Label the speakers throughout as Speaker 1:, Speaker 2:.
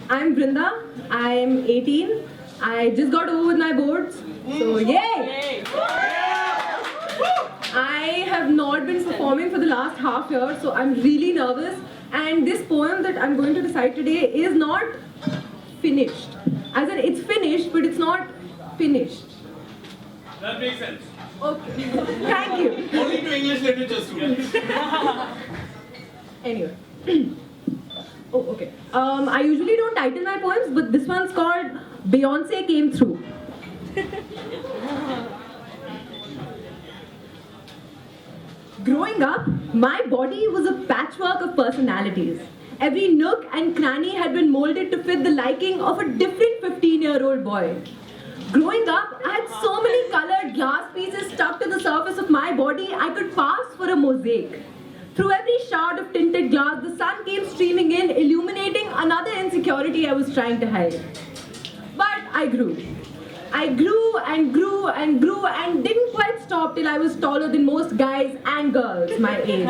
Speaker 1: I'm Brinda. I'm 18. I just got over with my boards. So yay! I have not been performing for the last half year, so I'm really nervous. And this poem that I'm going to recite today is not finished. As in, it's finished, but it's not finished.
Speaker 2: That makes sense.
Speaker 1: Okay. Thank you.
Speaker 2: Only to English literature students.
Speaker 1: Anyway. Oh, okay. I usually don't title my poems, but this one's called Beyonce Came Through. Growing up, my body was a patchwork of personalities. Every nook and cranny had been molded to fit the liking of a different 15-year-old boy. Growing up, I had so many colored glass pieces stuck to the surface of my body I could pass for a mosaic. Through every shard of tinted glass, the sun came streaming in, illuminating another insecurity I was trying to hide. But I grew. I grew and grew and grew and didn't quite stop till I was taller than most guys and girls my age.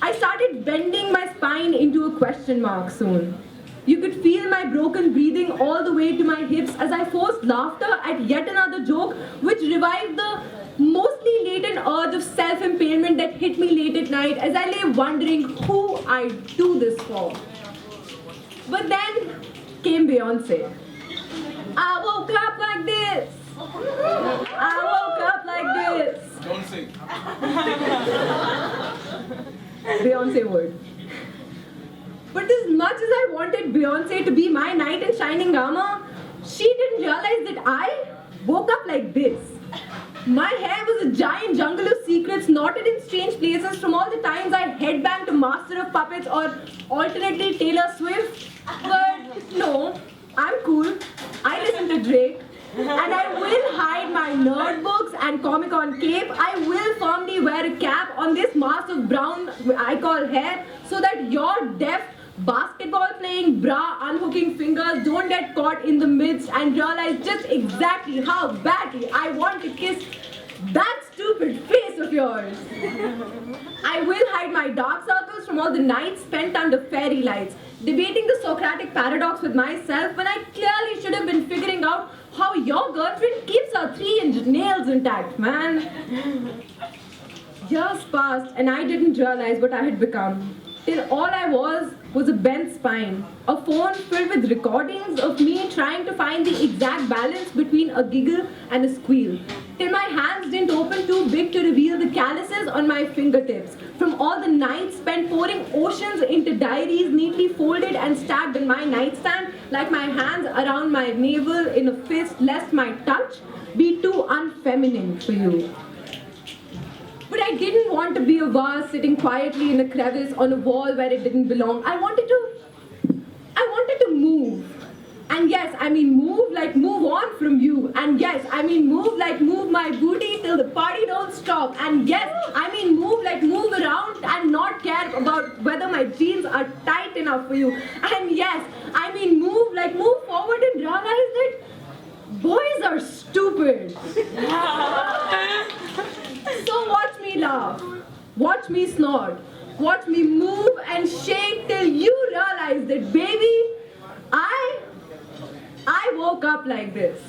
Speaker 1: I started bending my spine into a question mark soon. You could feel my broken breathing all the way to my hips as I forced laughter at yet another joke which revived the mostly latent urge of self-impalement that hit me late at night as I lay wondering who I'd do this for. But then came Beyonce. I woke up like this. I woke up like this.
Speaker 2: Don't sing.
Speaker 1: Beyonce would. But as much as I wanted Beyonce to be my knight in shining armor, she didn't realize that I woke up like this. My hair was a giant jungle of secrets knotted in strange places from all the times I headbanged to Master of Puppets or alternately Taylor Swift. But no, I'm cool. I listen to Drake. And I will hide my nerd books and Comic-Con cape. I will firmly wear a cap on this mass of brown I call hair so that your deft basketball playing bra unhooking fingers don't get caught in the midst and realize just exactly how badly I want to kiss that stupid face of yours. I will hide my dark circles from all the nights spent under fairy lights, debating the Socratic paradox with myself when I clearly should have been figuring out how your girlfriend keeps her 3-inch nails intact, man. Years passed and I didn't realize what I had become. Till all I was a bent spine, a phone filled with recordings of me trying to find the exact balance between a giggle and a squeal. Till my hands didn't open too big to reveal the calluses on my fingertips. From all the nights spent pouring oceans into diaries neatly folded and stacked in my nightstand, like my hands around my navel in a fist lest my touch be too unfeminine for you. But I didn't want to be a vase sitting quietly in a crevice on a wall where it didn't belong. I wanted to move. And yes, I mean move like move on from you. And yes, I mean move like move my booty till the party don't stop. And yes, I mean move like move around and not care about whether my jeans are tight enough for you. And yes, I mean move like move forward and realize that boys are stupid. So watch me laugh, watch me snort, watch me move and shake till you realize that baby, I woke up like this.